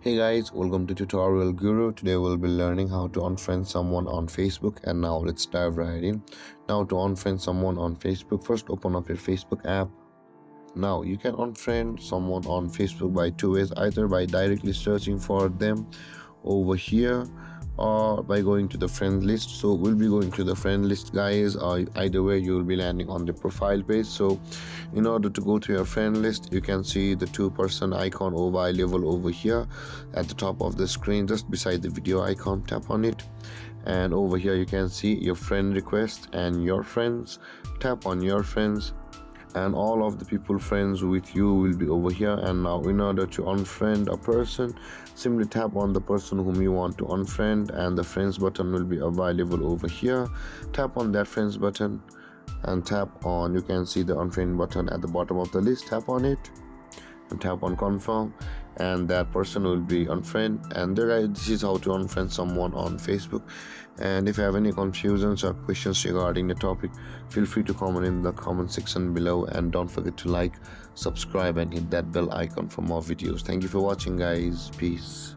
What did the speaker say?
Hey guys, welcome to Tutorial Guru. Today we'll be learning how to unfriend someone on Facebook, and now let's dive right in. Now to unfriend someone on Facebook, first open up your Facebook app. Now you can unfriend someone on Facebook by two ways, either by directly searching for them over here or by going to the friend list. So we'll be going to the friend list, guys. Either way you will be landing on the profile page. So in order to go to your friend list, you can see the two-person icon available over here at the top of the screen, just beside the video icon. Tap on it, and over here you can see your friend request and your friends. Tap on your friends, and all of the people friends with you will be over here. And now in order to unfriend a person, simply tap on the person whom you want to unfriend, and the friends button will be available over here. Tap on that friends button and tap on, you can see the unfriend button at the bottom of the list. Tap on it and tap on confirm, and that person will be unfriend. And there, guys, this is how to unfriend someone on Facebook. And if you have any confusions or questions regarding the topic, feel free to comment in the comment section below, and don't forget to like, subscribe, and hit that bell icon for more videos. Thank you for watching, guys. Peace.